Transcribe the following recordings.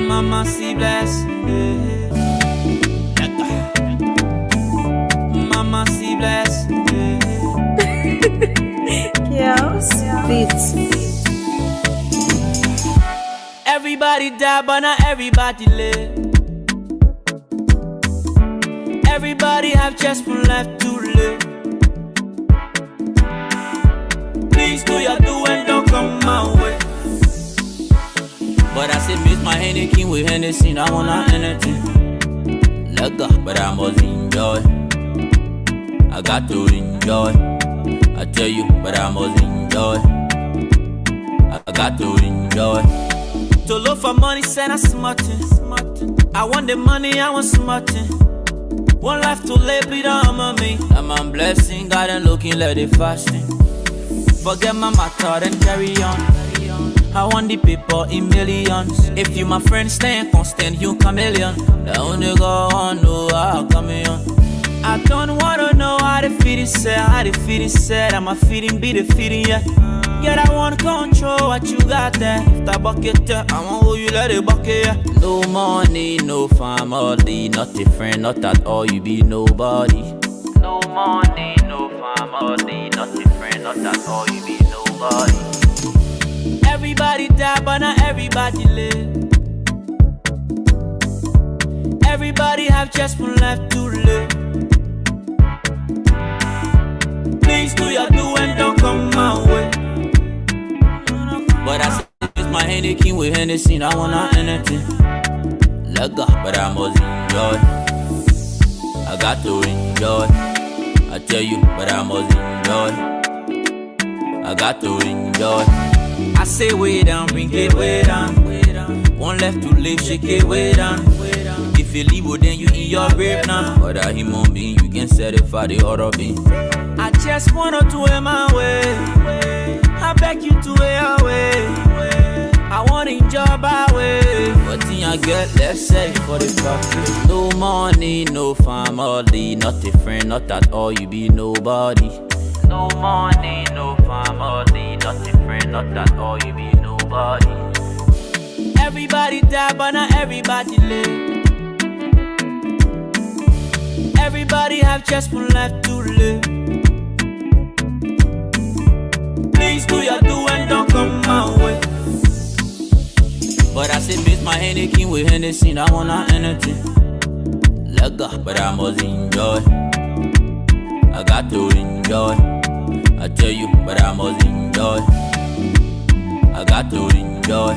Mama see blessing, Mama see blessing, Chaos beats. Everybody die, but not everybody live. Everybody have just one life to live. Please do your do and don't come my way. But I said miss my Hennessy with Hennessy, I want not anything. Let go, but I must enjoy. I got to enjoy. I tell you, but I must enjoy. I got to enjoy. To look for money, said I'm smarting. I want the money, I want smarting. One life to live, it on me. I'm a blessing, God and looking like the fasting. Forget my matter and carry on. I want the people in millions. If you my friend, stay constant, you chameleon. The only go on, know how come on. I don't wanna know how the feeling said, how the feeling said. I'm a feeling, be the feeling, yeah. Yet I want control what you got there. If that bucket, I want who you let it bucket, yeah. No money, no family, not a friend, not at all, you be nobody. No money, no family, not a friend, not at all, you be nobody. Everybody die, but not everybody live. Everybody have just one life to live. Please do your do and don't come my way. But I said it's my Hennessy with Hennessy, I want not anything. Let go, but I must enjoy. I got to enjoy. I tell you, but I must enjoy. I got to enjoy. I say way down, bring it way down. One left to live, shake it way down. If you leave, well, then you in your grave now. But a human being, you can certify the other being. I just wanna do it my way. I beg you to it your way. I want to enjoy my way. What thing I get, let's say for the profit. No money, no family, not a friend, not at all, you be nobody. No money, no family, not a friend, not at all, you be nobody. Everybody die, but not everybody live. Everybody have just one life to live. Please do your do and don't come my way. But I said miss my Hennessy with Hennessy, I want not anything. Let go, but I must enjoy. I got to enjoy. I tell you, but I must enjoy. I got to enjoy.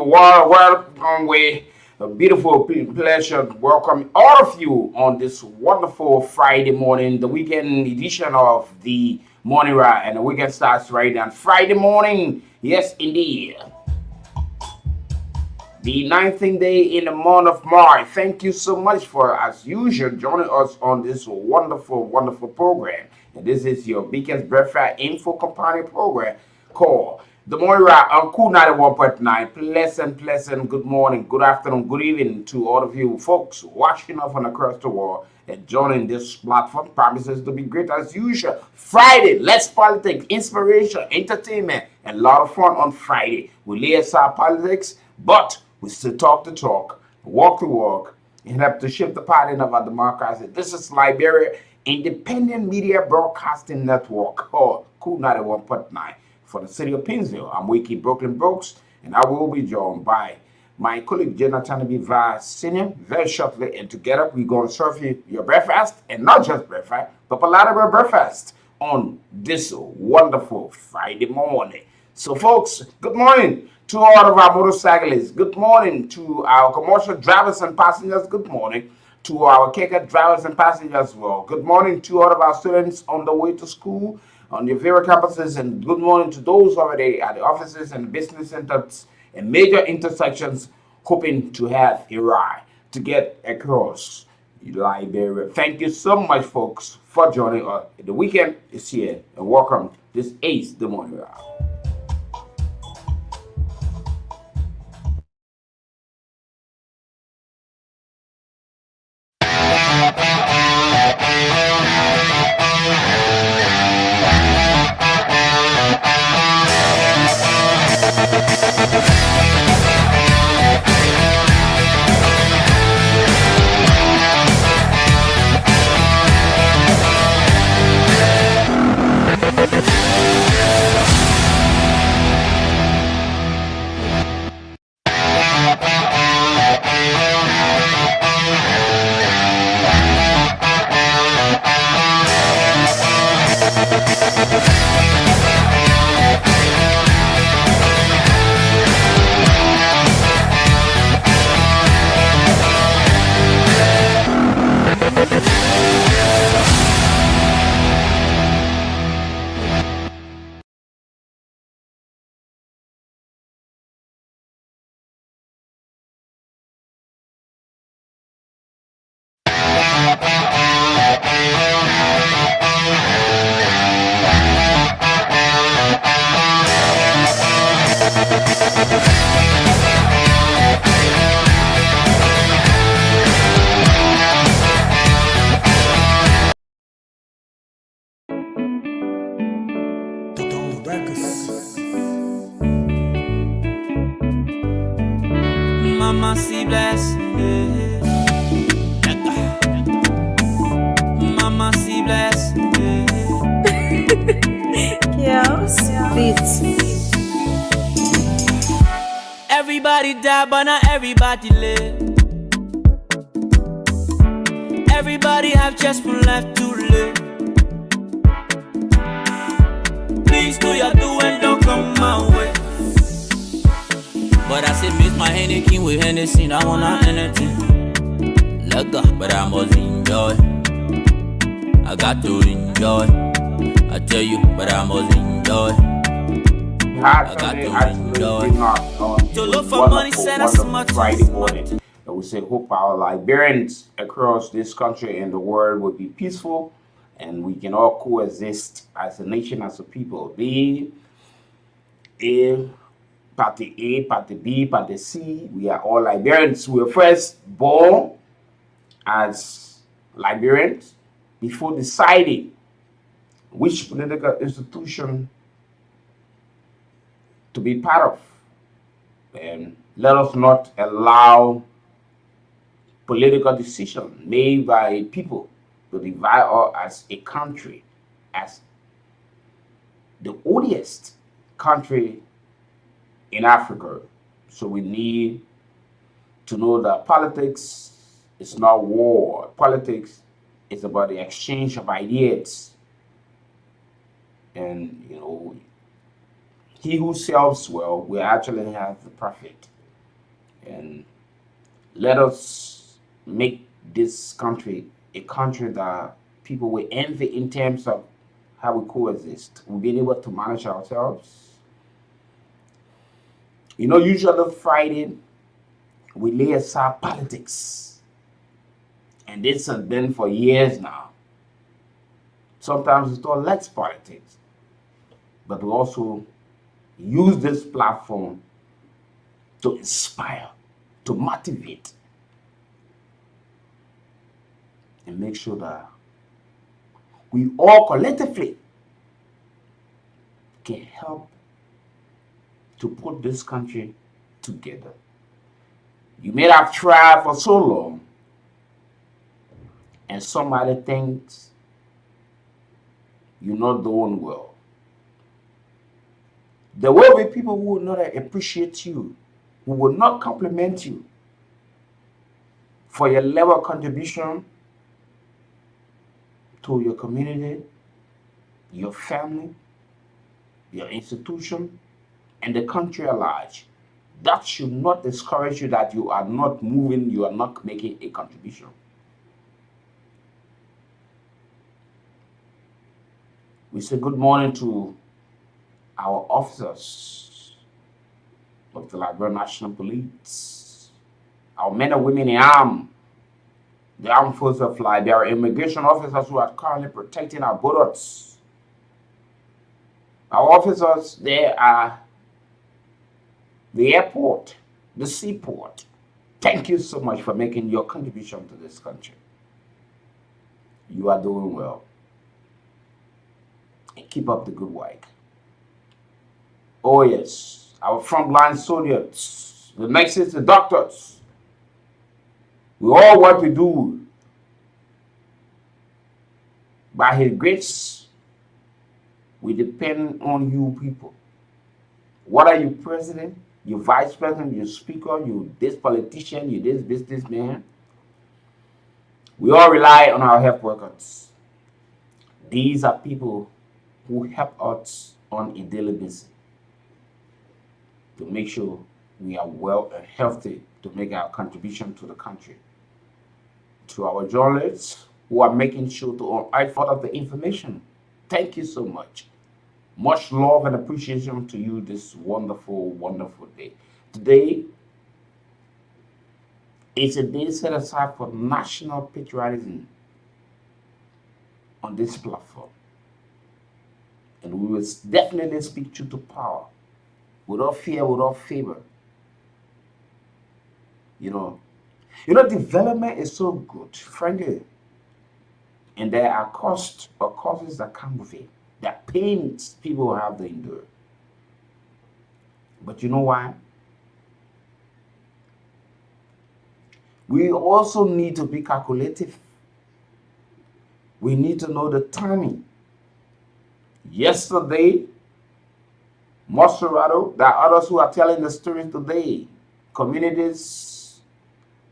welcome with a beautiful pleasure to welcome all of you on this wonderful Friday morning, the weekend edition of the Morning Ride. And the weekend starts right on Friday morning. Yes, indeed. The 19th day in the month of March. Thank you so much for, as usual, joining us on this wonderful, wonderful program. And this is your biggest breakfast info companion program called The Morning Ride on KOOL 91.9. Pleasant, good morning, good afternoon, good evening to all of you folks watching us from across the world and joining this platform. Promises to be great as usual. Friday, let's politics, inspiration, entertainment, and a lot of fun on Friday. We lay aside politics, but we still talk the talk, walk the walk, and help to shape the pattern of our democracy. This is Liberia Independent Media Broadcasting Network, or KOOL 91.9. For the city of Painesville, I'm WEEKIE Brooklyn Brooks, and I will be joined by my colleague Jonathan B. Vice Sr. very shortly. And together we're going to serve you your breakfast, and not just breakfast, but a lot of our breakfast on this wonderful Friday morning. So, folks, good morning to all of our motorcyclists. Good morning to our commercial drivers and passengers. Good morning to our KK drivers and passengers as well. Good morning to all of our students on the way to school on your favorite campuses, and good morning to those already at the offices and business centers and major intersections hoping to have a ride to get across Liberia. Thank you so much, folks, for joining us. The weekend is here, and welcome. This is the Morning Ride. Mama see bless, Mama see bless, Chaos Beats. Everybody die, but not everybody live. Everybody have just one life to live. Please do your do and don't come my way. But I said, miss my Hennessy with Hennessy, I wanna anything. Let go, but I must enjoy. I got to enjoy. I tell you, but I must enjoy. I got to enjoy. To look for money, send us much Friday morning. And we say, hope our Liberians across this country and the world will be peaceful, and we can all coexist as a nation, as a people. Be a Party A, Party B, Party C. We are all Liberians. We were first born as Liberians before deciding which political institution to be part of. And let us not allow political decisions made by people to divide us as a country, as the odious country in Africa. So we need to know that politics is not war. Politics is about the exchange of ideas. And, he who serves well will actually have the profit. And let us make this country a country that people will envy in terms of how we coexist. We've been able to manage ourselves. Usually Friday, we lay aside politics. And this has been for years now. Sometimes it's called less politics. But we also use this platform to inspire, to motivate, and make sure that we all collectively can help to put this country together. You may have tried for so long, and somebody thinks you're not doing well. There will be people who will not appreciate you, who will not compliment you for your level of contribution to your community, your family, your institution, and the country at large. That should not discourage you that you are not moving, you are not making a contribution. We say good morning to our officers of the Liberian National Police, our men and women in the armed forces of Liberia, immigration officers who are currently protecting our borders. Our officers there are the airport, the seaport. Thank you so much for making your contribution to this country. You are doing well. And keep up the good work. Oh yes, our frontline soldiers, the nurses, the doctors, we all want to do. By His grace, we depend on you people. What are you, president? You vice president, you speaker, you this politician, you this businessman? We all rely on our health workers. These are people who help us on a daily basis to make sure we are well and healthy to make our contribution to the country. To our journalists who are making sure to unearth all of the information, thank you so much. Much love and appreciation to you this wonderful, wonderful day. Today is a day set aside for national patriotism on this platform. And we will definitely speak truth to power, without fear, without favor. Development is so good, frankly. And there are costs or causes that come with it, that pains people have to endure. But you know why? We also need to be calculative. We need to know the timing. Yesterday, Mosserado, there are others who are telling the story today. Communities,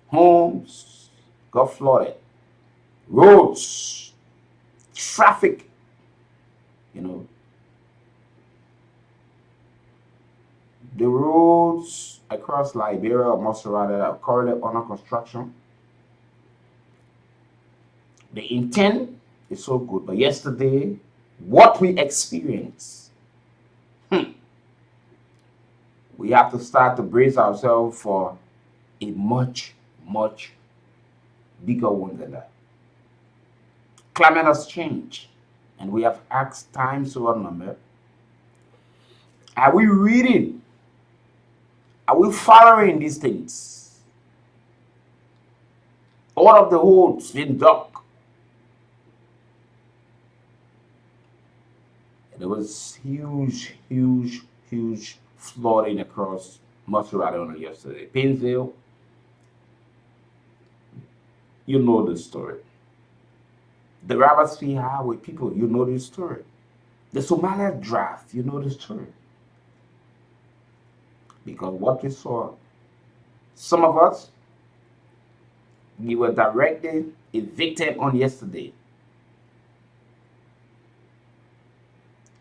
homes got flooded. Roads, traffic, the roads across Liberia or Mosserado are currently under construction. The intent is so good, but yesterday, what we experienced, we have to start to brace ourselves for a much, much bigger one than that. Climate has changed, and we have asked times over number. Are we reading? Are we following these things? All of the holes been dug. There was huge, huge, huge flooding across Mosserado yesterday. Painesville, you know the story. The Roberts Free Highway, people, you know the story. The Somalia draft, you know the story. Because what we saw, some of us, we were directly a victim on yesterday.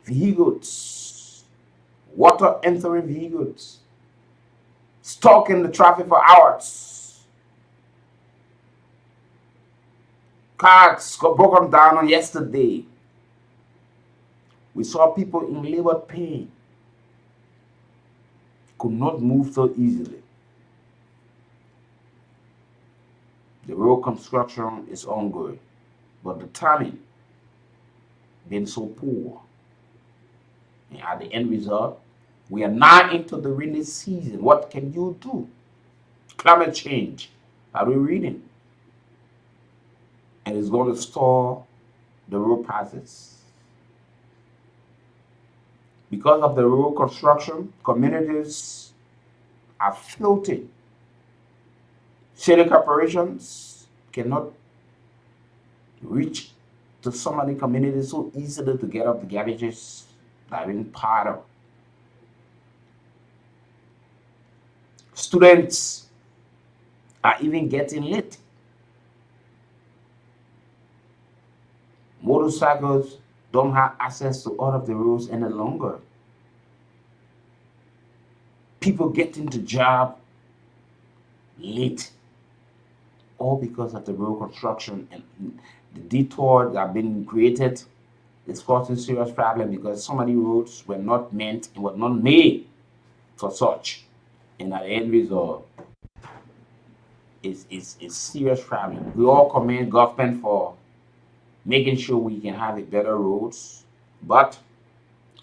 Vehicles, water entering vehicles, stuck in the traffic for hours. Cars got broken down on yesterday. We saw people in labor pain, could not move so easily. The road construction is ongoing, but the timing been so poor. And at the end result, we are now into the rainy season. What can you do? Climate change. Are we reading? And it's going to store the road passes. Because of the road construction, communities are floating. City corporations cannot reach to some of the communities so easily to get up the garbages that are being piled up. Students are even getting late. Motorcycles don't have access to all of the roads any longer. People get into job late, all because of the road construction and the detour that have been created is causing serious problem because so many roads were not meant and were not made for such. And at the end result, it's serious problem. We all commend government for making sure we can have a better roads, but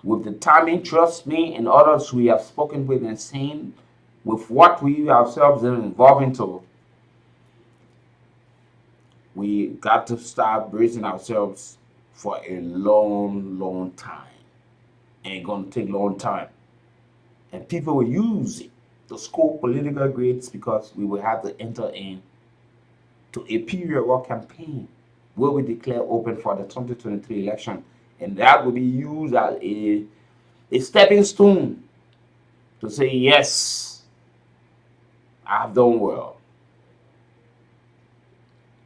with the timing, trust me, and others we have spoken with and seen, with what we ourselves are involved into, we got to start bracing ourselves for a long time. And it's going to take a long time. And people will use it to score political grades because we will have to enter in to a period or campaign where we declare open for the 2023 election. And that will be used as a stepping stone to say, yes, I have done well.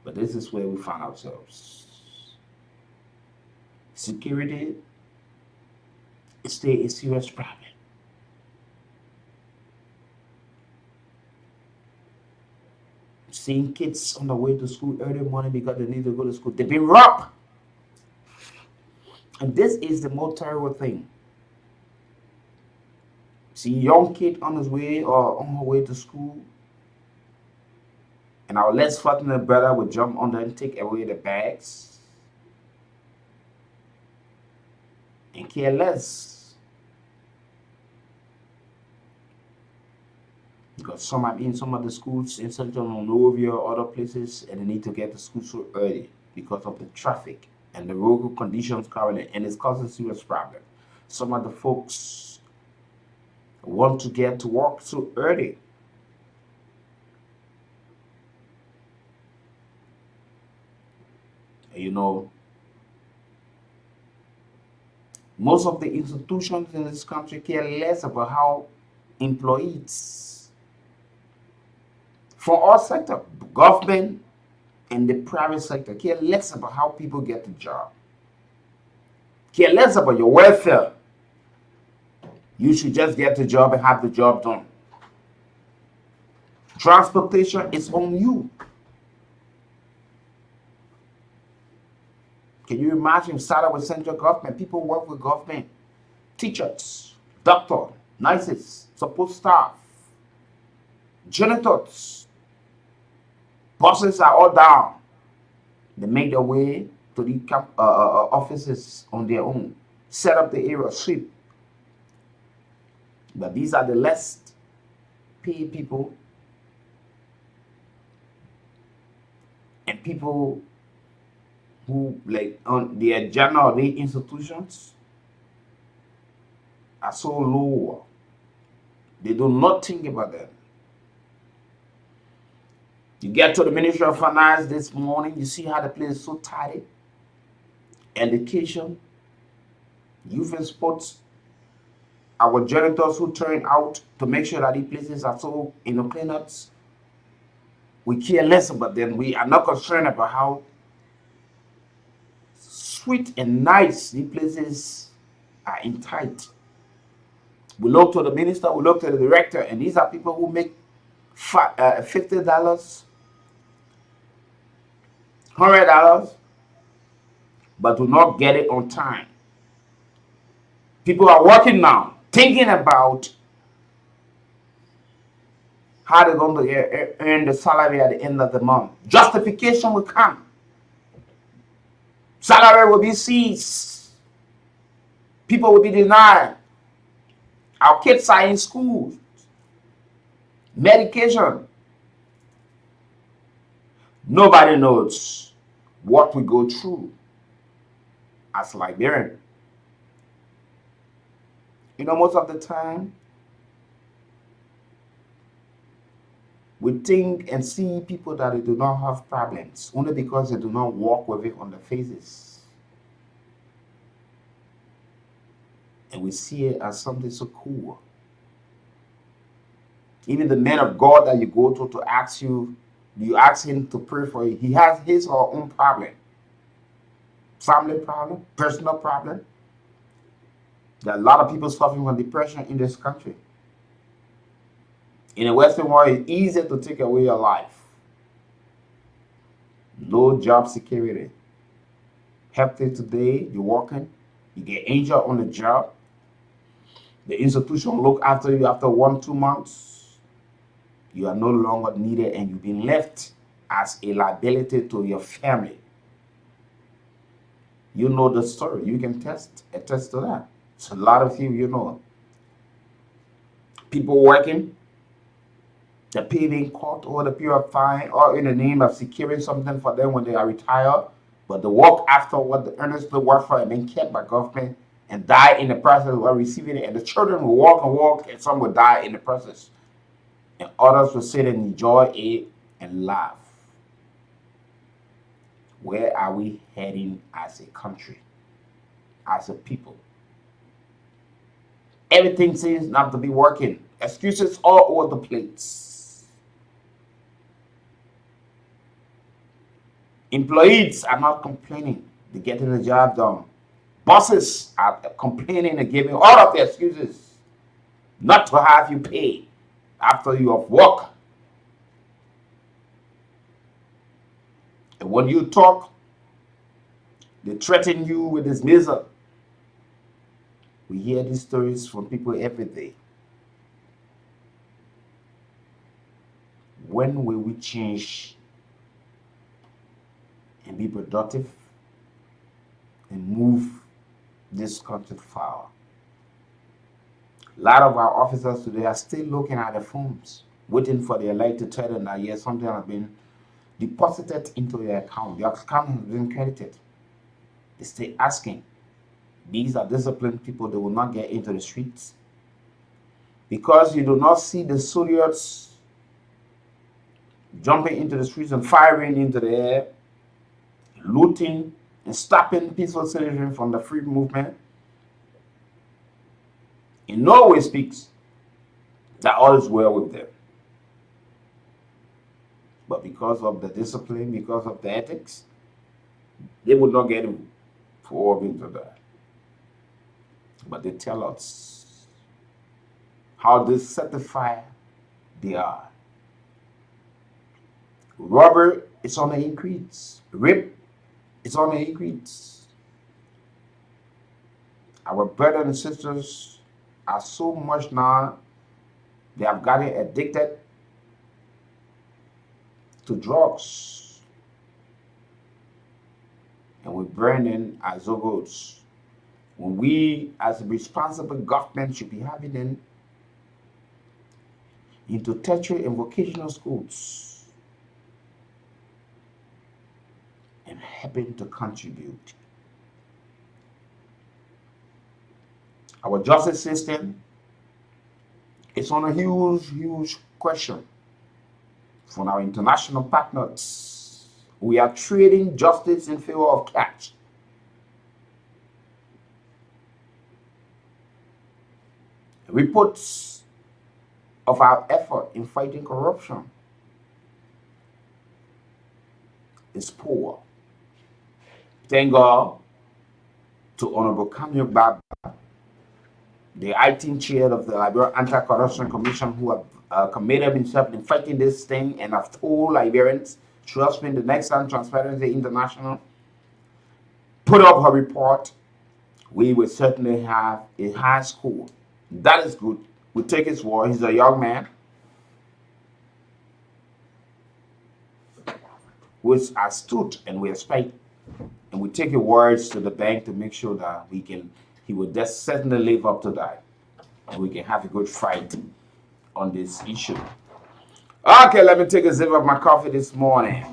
But this is where we find ourselves. Security is still a serious problem. Seeing kids on the way to school early morning because they need to go to school, they've been robbed. And this is the most terrible thing. See a young kid on his way or on her way to school, and our less fortunate brother would jump on there and take away the bags and care less. Because some are in some of the schools in Central Monrovia or other places, and they need to get to school so early because of the traffic and the road conditions currently, and it's causing serious problem. Some of the folks want to get to work so early. You know, most of the institutions in this country care less about how employees for all sectors, government and the private sector, care less about how people get the job. Care less about your welfare. You should just get the job and have the job done. Transportation is on you. Can you imagine, started with central government, people work with government, teachers, doctors, nurses, support staff, janitors, buses are all down. They make their way to the offices on their own, set up the area, sweep. But these are the less paid people and people who, like, on their general day institutions are so low. They do not think about them. You get to the Ministry of Finance this morning, you see how the place is so tidy. Education, youth and sports, our janitors who turn out to make sure that these places are so, clean ups. We care less about them. We are not concerned about how sweet and nice these places are in tight. We look to the minister, we look to the director, and these are people who make $50, $100, but do not get it on time. People are working now, thinking about how they're going to earn the salary at the end of the month. Justification will come. Salary will be seized. People will be denied. Our kids are in school. Medication. Nobody knows what we go through as Liberian. You know, most of the time, we think and see people that they do not have problems only because they do not walk with it on their faces. And we see it as something so cool. Even the man of God that you go to ask you ask him to pray for you, he has his or her own problem. Family problem, personal problem. There are a lot of people suffering from depression in this country. In the Western world, it's easy to take away your life. No job security. Healthy today, you're working, you get injured on the job. The institution look after you after 1-2 months. You are no longer needed and you've been left as a liability to your family. You know the story. You can attest to that. So a lot of you know. People working, they're paid in court or the pure fine or in the name of securing something for them when they are retired, but they work after what they earnestly work for and then kept by government and die in the process while receiving it. And the children will walk and some will die in the process. And others will sit and enjoy it and laugh. Where are we heading as a country, as a people? Everything seems not to be working. Excuses all over the place. Employees are not complaining. They're getting the job done. Bosses are complaining and giving all of the excuses not to have you pay after you have worked. And when you talk, they threaten you with dismissal. We hear these stories from people every day. When will we change and be productive and move this country forward? A lot of our officers today are still looking at their phones, waiting for their light to tell them that yes, something has been deposited into their account. Their account has been credited. They stay asking. These are disciplined people. They will not get into the streets. Because you do not see the soldiers jumping into the streets and firing into the air, looting and stopping peaceful citizens from the free movement. In no way speaks that all is well with them. But because of the discipline, because of the ethics, they would not get involved into that. But they tell us how dissatisfied they are. Robbery is on the increase. Rape is on the increase. Our brothers and sisters are so much now, they have gotten addicted to drugs. And we burn them as goats. When we, as a responsible government, should be having them into tertiary and vocational schools and helping to contribute. Our justice system is on a huge question from our international partners. We are trading justice in favor of cash. Reports of our effort in fighting corruption is poor. Thank God to Honorable Kamil Baba the acting chair of the Liberia Anti-Corruption Commission, who have committed himself in fighting this thing and have told Liberians, trust me, the next time Transparency International put up her report, we will certainly have a high score. That is good. We take his word. He's a young man who is astute and we expect, and we take your words to the bank to make sure that he will just certainly live up to that, and we can have a good fight on this issue. Okay, let me take a sip of my coffee this morning.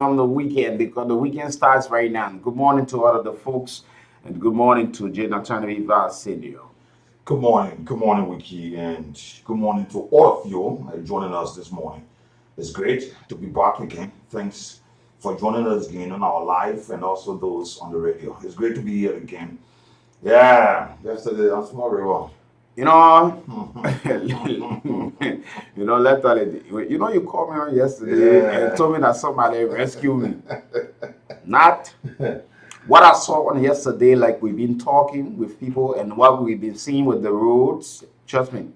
On the weekend, because the weekend starts right now. Good morning to all of the folks, and good morning to Jonathan Riva Senior. Good morning, WEEKIE, and good morning to all of you joining us this morning. It's great to be back again. Thanks for joining us again on our live and also those on the radio. It's great to be here again. Yeah, yesterday I'm very well. You know, let's tell you. You called me on yesterday and told me that somebody rescued me. Not what I saw on yesterday, like we've been talking with people and what we've been seeing with the roads. Trust me,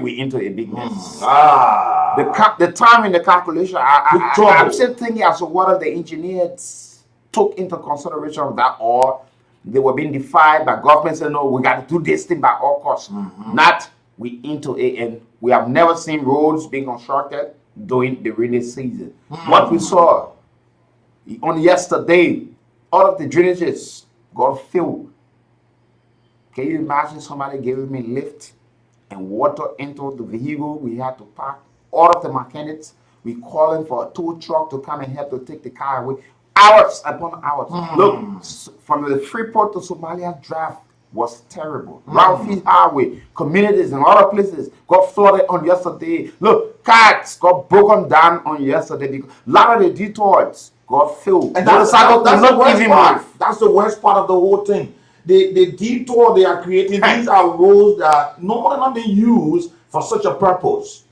we into a big mess. The time in the calculation, I'm still thinking as to what if the engineers took into consideration of that, or they were being defied by government saying, no, we got to do this thing by all costs. Not we into it, and we have never seen roads being constructed during the rainy season. What we saw on yesterday, all of the drainages got filled. Can you imagine somebody giving me lift and water into the vehicle we had to park? All of the mechanics, we calling for a tow truck to come and help to take the car away. Hours upon hours. Look, from the Freeport to Somalia drive was terrible. Ralphie Highway, communities and other places got flooded on yesterday. Look, cars got broken down on yesterday because a lot of the detours got filled. And that's the worst part of the whole thing. The detour they are creating, these are roads that normally not being used for such a purpose.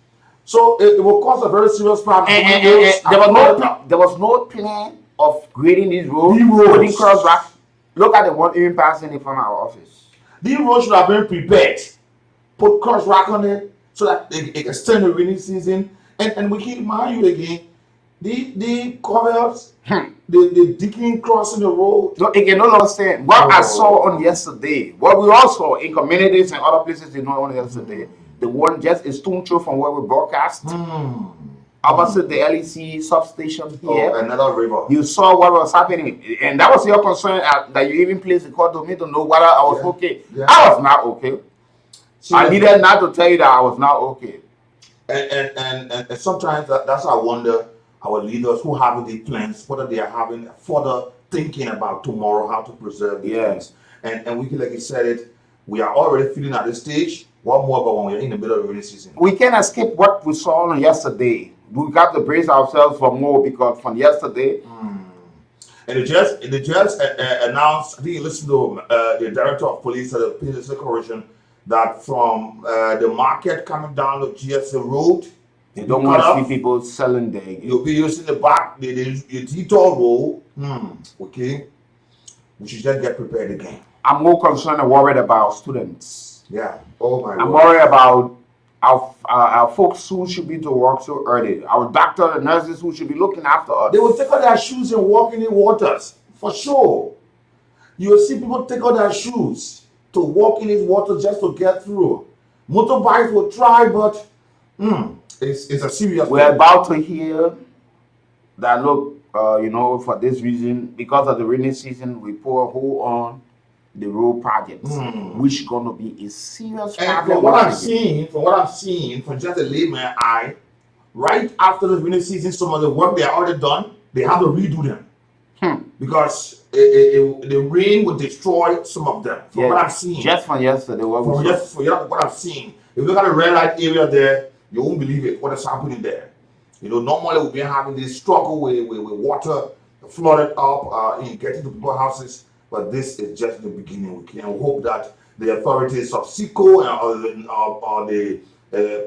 So it will cause a very serious problem. There was no plan of grading these roads, putting crossback. Look at the one even passing in front of our office. These roads should have been prepared. Put crossback on it so that it can extend the rainy season. And we keep mind you again, the covers, the digging crossing the road. No, again, no longer saying what I saw on yesterday, what we all saw in communities and other places on yesterday. The one just a stone throw from where we broadcast. Opposite the LEC substation here. Another river. You saw what was happening. And that was your concern that you even placed the call to me to know whether I was okay. Yeah. I was not okay. I needed not to tell you that I was not okay. And sometimes that's I wonder our leaders who have the plans, whether they are having further thinking about tomorrow, how to preserve the things. And we can, like you said it, we are already feeling at this stage. What more about when we're in the middle of the rainy season? We can't escape what we saw on yesterday. We got to brace ourselves for more because from yesterday. And the judge announced, I think you listened to the director of police at the police corporation, that from the market coming down the GSA road, they don't want to see people selling there. You'll be using the back, the detour road. Okay, we should just get prepared again. I'm more concerned and worried about students. Yeah. Oh my God. I'm worried about our folks who should be to work so early, our doctors and nurses who should be looking after us. They will take off their shoes and walk in the waters, for sure. You will see people take off their shoes to walk in these waters just to get through. Motorbikes will try, but it's a serious We're thing. about to hear that, look, for this reason, because of the rainy season, we pour a hole on the road projects, which gonna be a serious And problem. from what I'm seeing, from just a layman eye, right after the rainy season, some of the work they are already done, they have to redo them. Because the rain will destroy some of them. From what I'm seeing. Just from yesterday, What I'm seeing. If you look at the red light area there, you won't believe it, what is happening there. Normally we've been having this struggle with water flooded up in getting to people's houses, but this is just the beginning. We can hope that the authorities of SECO or the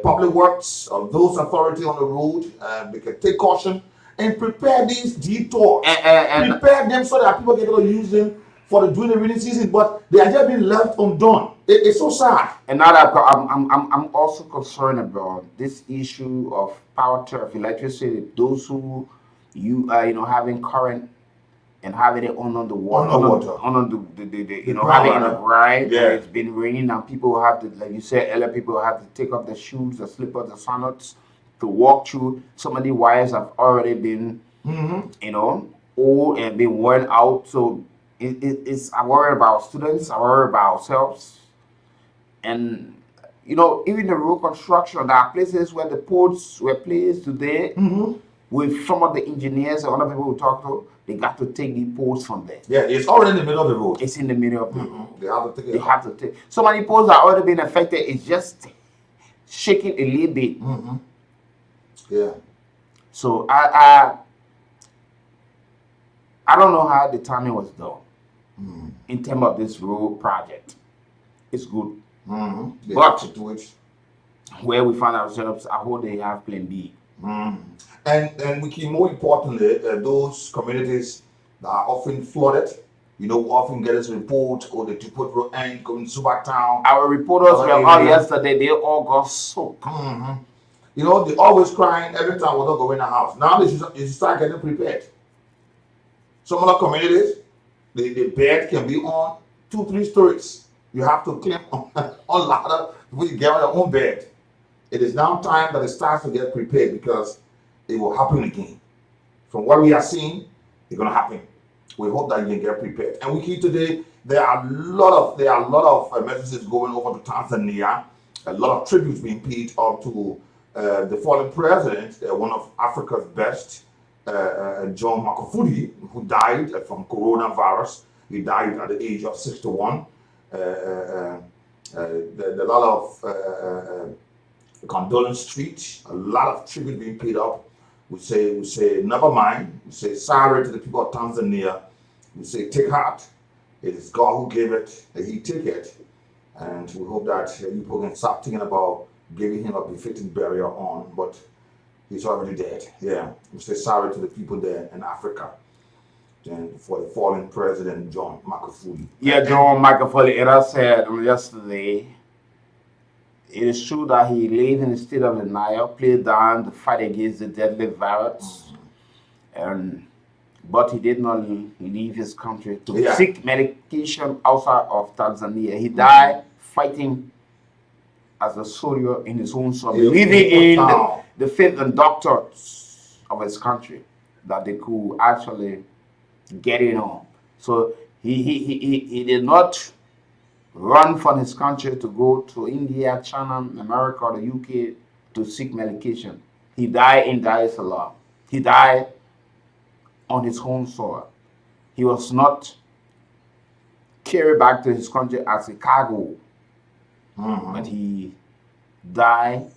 public works, of those authorities on the road, they can take caution and prepare these detours. And prepare them so that people can use them during the rainy season, but they are just being left undone. It's so sad. And now that I'm also concerned about this issue of power tariff, electricity. Those who having current and having it on the water, on the having it right. Yeah. It's been raining and people have to, like you said earlier, people have to take off the shoes, the slippers, the sandals to walk through. Some of the wires have already been, old and been worn out. So I worry about students. I worry about ourselves. And even the road construction, there are places where the poles were placed today with some of the engineers and other people we talk to, they got to take the poles from there. Yeah, it's already in the middle of the road. It's in the middle of the road. They have to take it. They have to take. So many poles are already been affected. It's just shaking a little bit. Yeah. So I don't know how the timing was done in terms of this road project. It's good. But where we find ourselves, I hope they have plan B. And we keep more importantly, those communities that are often flooded, we often get this report, or the Tuput Road end going to Town. Our reporters were out yesterday, they all got soaked. They're always crying every time we don't go in the house. Now they should start getting prepared. Some other communities, the bed can be on 2-3 stories. You have to climb on ladder before you get on your own bed. It is now time that it starts to get prepared, because it will happen again. From what we are seeing, it's going to happen. We hope that you can get prepared. And we keep today, there are a lot of messages going over to Tanzania, a lot of tributes being paid up to the fallen president, one of Africa's best, John Magufuli, who died from coronavirus. He died at the age of 61. A lot of condolence tweets, a lot of tribute being paid up. We say never mind. We say sorry to the people of Tanzania. We say take heart. It is God who gave it, and He take it. And we hope that people can stop thinking about giving him a befitting burial on, but he's already dead. Yeah. We say sorry to the people there in Africa. And for the fallen president, John Magufuli. Yeah, John Magufuli, it has said yesterday, it is true that he lived in a state of denial, played down the fight against the deadly virus, but he did not leave his country to seek medication outside of Tanzania. He died fighting as a soldier in his own son, believing in the faith and doctors of his country that they could actually get it on. So he did not run from his country to go to India, China, America, or the UK to seek medication. He died in Dar es Salaam. He died on his own soil. He was not carried back to his country as a cargo, but he died.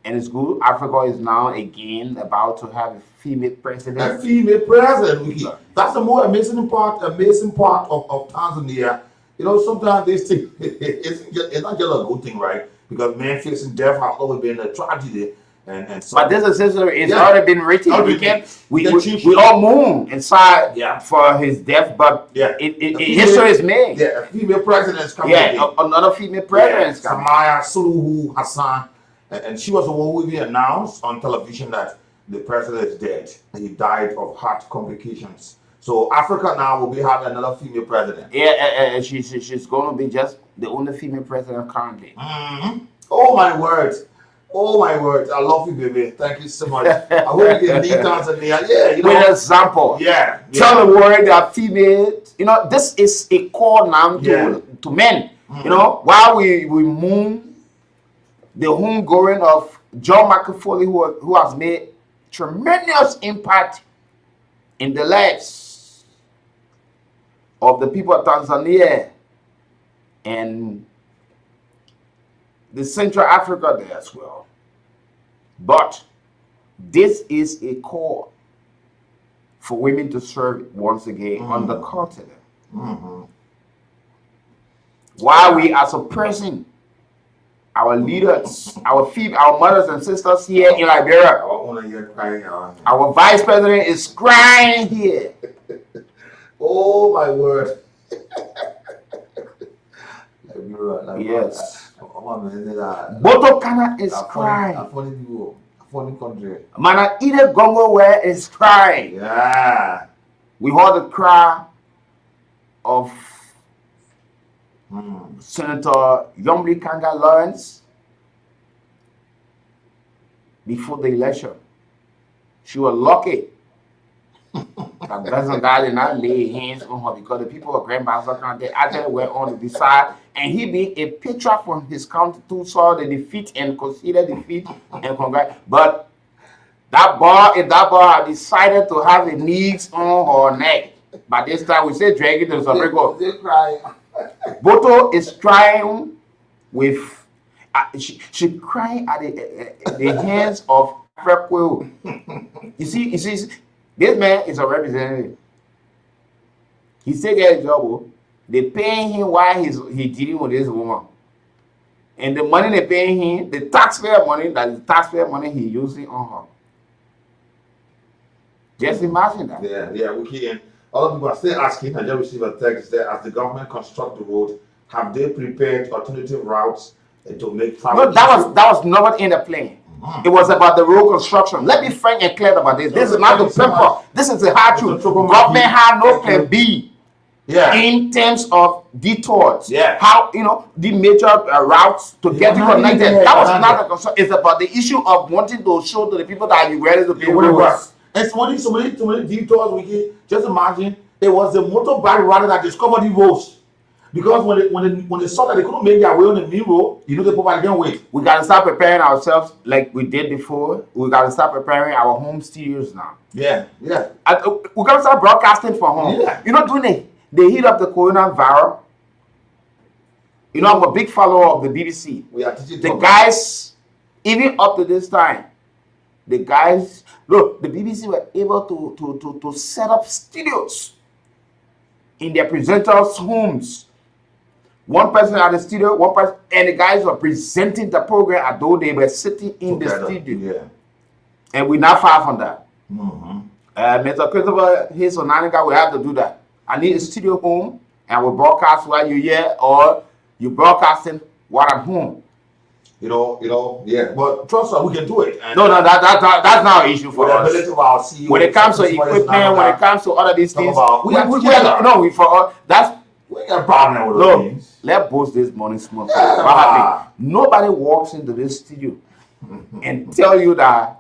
And it's good. Africa is now again about to have a female president. A female president. That's the more amazing part of Tanzania. Sometimes this thing, it's not just a good thing, right? Because men facing death has always been a tragedy. And so, but this is history. It's already been written. We all mourn inside for his death, but history is made. Yeah, a female president is coming. Yeah, another female president is coming. Samaya Suluhu Hassan. And she was the one who even announced on television that the president is dead. He died of heart complications. So Africa now will be having another female president. Yeah, she's going to be just the only female president currently. Mm-hmm. Oh my word. Oh my word. I love you, baby. Thank you so much. I hope you can lead Tanzania. Yeah, you know. With example. Yeah. Tell the world that female, you know, this is a call now to men. Mm-hmm. You know, while we moon the homegoing of John McAfoley, who has made tremendous impact in the lives of the people of Tanzania and the Central Africa there as well. But this is a call for women to serve once again on the continent. Mm-hmm. While we are suppressing our leaders, our mothers and sisters here in Liberia, our vice president is crying here. Oh my word. Yes. Botokana is crying. Funny country. Mana Ide Gongo where is crying. Yeah. We heard the cry of Senator Yomli Kanga Lawrence before the election. She was lucky that President God did not lay hands on her because the people of Grand Bassa they actually were on the side, and he being a patriot from his county too saw the defeat and considered defeat and congrats. But that bar had decided to have a knees on her neck. By this time we say drag it to some record. Boto is crying with she crying at the hands of Frequel. You see, this man is a representative. He still get a job. They paying him while he dealing with this woman. And the money they paying him, the taxpayer money, that is taxpayer money he using on her. Just imagine that. Yeah, we can. Other people are still asking, I just received a text there, as the government construct the road, have they prepared alternative routes to make travel? No, that was not in the plan. It was about the road construction. Let me frank and clear about this. This is not the simple. This is the hard truth. Government had no plan B. Yeah. In terms of detours. Yeah. How, you know, the major routes to get you connected. That was not the concern. It's about the issue of wanting to show to the people that you ready to pay roads. And so many detours, we can just imagine it was the motorbike rider that discovered the roads. Because when they saw that they couldn't make their way on the main road, you know, the people again wait. We gotta start preparing ourselves like we did before. We gotta start preparing our home studios now. Yeah. We gotta start broadcasting from home. Yeah. You know, during the heat of the coronavirus, you know, I'm a big follower of the BBC. The guys, even up to this time, the guys, look, the BBC were able to set up studios in their presenters' homes. One person at the studio, one person, and the guys were presenting the program as though they were sitting in the studio. Yeah. And we're not far from that. Mm-hmm. Mr. Christopher, his Onanika will have to do that. I need a studio home, and I will broadcast while you're here, or you broadcasting while I'm home. You know, yeah. But trust us, we can do it. And no, that's not an issue for us. When it comes to equipment, when it comes to other these things, we got problem with those things. Let's boast this morning smoke. Yeah. Nobody walks into this studio and tell you that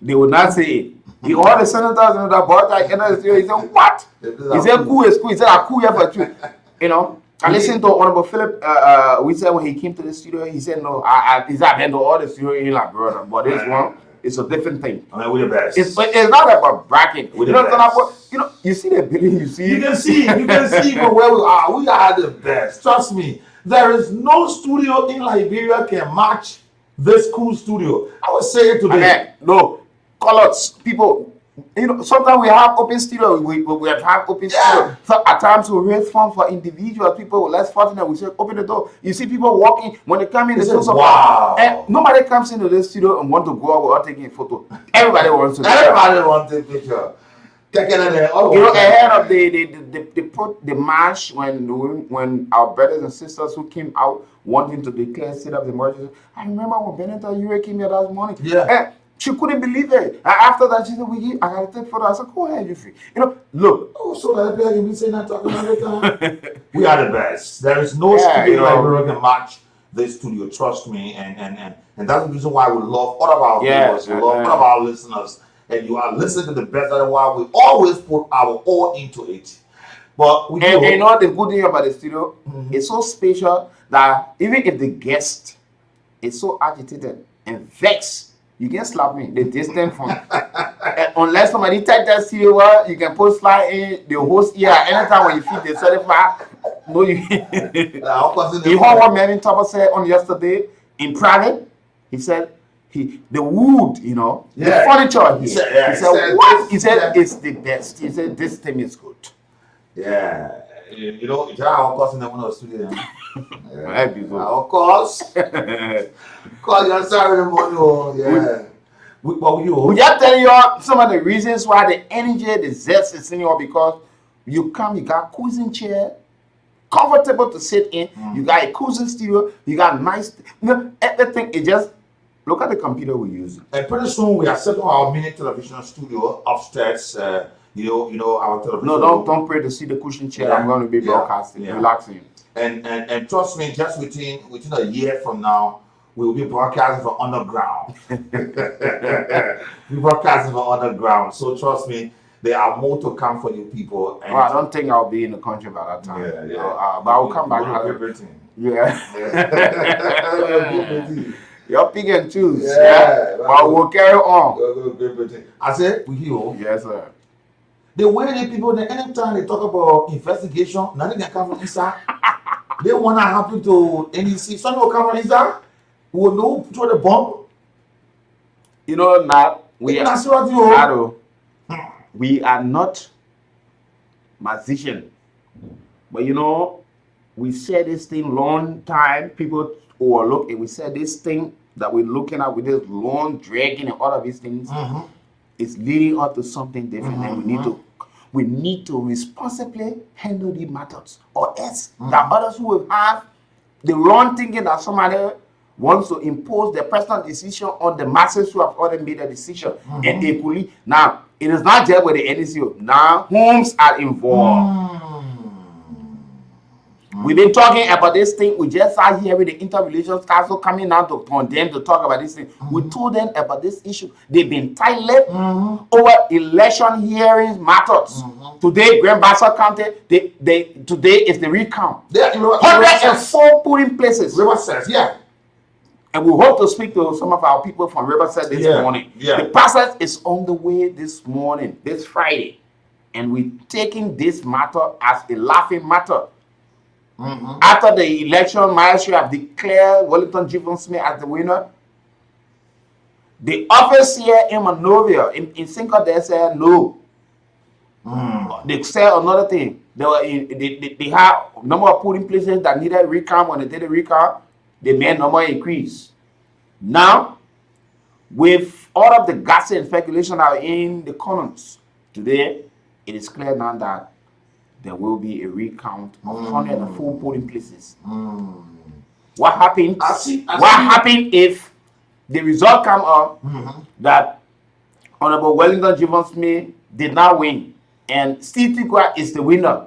they will not say it. All the senators and the board that enter the studio, he said, what? He said, cool is cool. He said, I'm cool here for you. You know? I listened to Honorable Philip, we said when he came to the studio, he said, no, I've been to all the studio in Liberia, but this one, it's a different thing. I mean, we're the best. It's not about bragging. We're the best. You see the building, you can see from where we are. We are the best. Trust me. There is no studio in Liberia can match this KOOL studio. I will say it today. No, colors, people. You know, sometimes we have open studio. We have open studio. So at times we raise funds for individual people less fortunate. We say open the door. You see people walking when they come in. They say, wow. And nobody comes into this studio and want to go out without taking a photo. Everybody wants to. Everybody wants a picture. Ahead of the march when our brothers and sisters who came out wanting to declare state of emergency. I remember when Benita Ure came here that morning. Yeah. She couldn't believe it. And after that, she said, "We, I gotta take photo." I said, "Go ahead, you free." You know, look. Oh, so that player can be saying that talking every time. We are the best. There is no Yeah, studio you know. Liberia can match this studio. Trust me, and that's the reason why we love all of our viewers, we love all of our listeners, and you are listening to the best. That's why we always put our all into it. But we and you know the good thing about the studio, it's so special that even if the guest is so agitated and vexed, you can slap me. The distance from unless somebody take that studio, you can put slide in the host here anytime when you feed the certified. No, you. You heard what Melvin Tupper said on yesterday in private. He said the wood, you know, the furniture. He said what? He said it's the best. He said this thing is good. Yeah, you know, it's our course in the one of studio. Of course. Call your sorry the money. Yeah. We just tell you some of the reasons why the energy, the zest is in you, because you come, you got cruising chair, comfortable to sit in, you got a cruising studio, you got nice, you know, everything. It just look at the computer we use. And pretty soon we are setting our mini television studio upstairs. You know our television. No, don't pray to see the cushion chair. Yeah. I'm going to be broadcasting, relaxing. And trust me, just within a year from now, we will be broadcasting for underground. We're broadcasting for underground. So trust me, there are more to come for you people. And I don't think I'll be in the country by that time. But I'll come back. You're pick and choose. But we'll carry on. I said, we hear. Yes, sir. The way the people, anytime they talk about investigation, nothing can come from inside. They want to happen to NEC. Something will come from inside. We will know through the bomb. You know, not we are not musician, but you know, we said this thing long time. People overlook it. We said this thing that we're looking at with this long dragging and all of these things is leading up to something different, and we need to responsibly handle these matters, or else there are others who will have the wrong thinking that somebody wants to impose their personal decision on the masses who have already made a decision. And equally, now it is not just with the NECO. Now homes are involved. We've been talking about this thing. We just are here with the Interrelations Council coming out to condemn to talk about this thing. We told them about this issue. They've been tight-lipped over election hearings matters. Today, Grand Bassa County, today is the recount. 104 polling places. Riverside, and we hope to speak to some of our people from Riverside this morning. The process is on the way this morning, this Friday. And we're taking this matter as a laughing matter. After the election, Maestro have declared Wellington Jiffin Smith as the winner. The office here in Monrovia, in Cinco, they said no. They said another thing. They have number of polling places that needed recount. When they did the recount, the main number increased. Now, with all of the gossip and speculation that are in the columns today, it is clear now that there will be a recount of 104 polling places. What happened? What happened if the result come up that Honorable Wellington Jiffin Smith did not win and Steve Tikwa is the winner?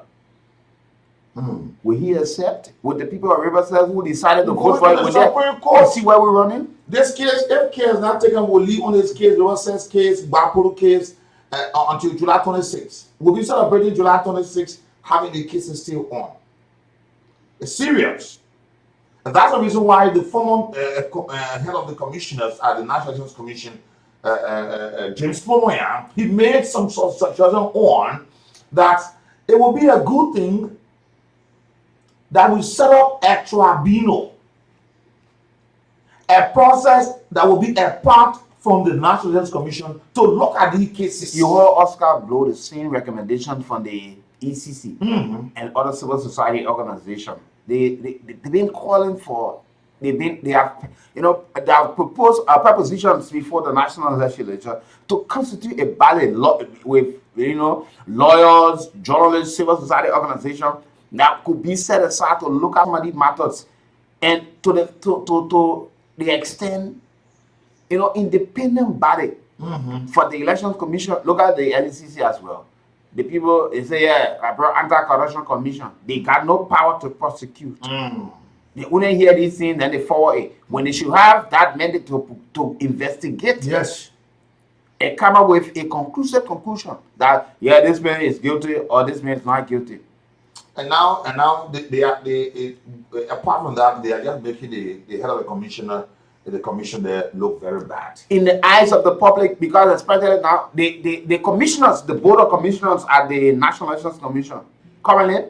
Will he accept? Would the people of Riverside who decided to vote for it, would they see where we're running? This case, if case not taken, will leave on this case, Riverside's case, Bapuru case, until July 26th. We'll be celebrating July 26th, having the cases still on. It's serious. And that's the reason why the former head of the commissioners at the National Elections Commission, James Pomoyan, he made some sort of suggestion on that it will be a good thing that we set up a tribunal, a process that will be apart from the National Elections Commission to look at these cases. You heard Oscar blow the same recommendation from the ECC and other civil society organizations. They've been calling for, they have proposed propositions before the National Legislature to constitute a ballot with lawyers, journalists, civil society organizations that could be set aside to look at some of these matters And to the extent, independent body for the Elections Commission, look at the LECC as well. The people, they say, anti-corruption commission, they got no power to prosecute. They only hear these things, then they forward it. When they should have that mandate to investigate. Yes. And come up with a conclusive conclusion that, this man is guilty or this man is not guilty. And now they apart from that, they are just making the head of the commission there look very bad in the eyes of the public, because especially now the commissioners, the board of commissioners at the National Elections Commission, currently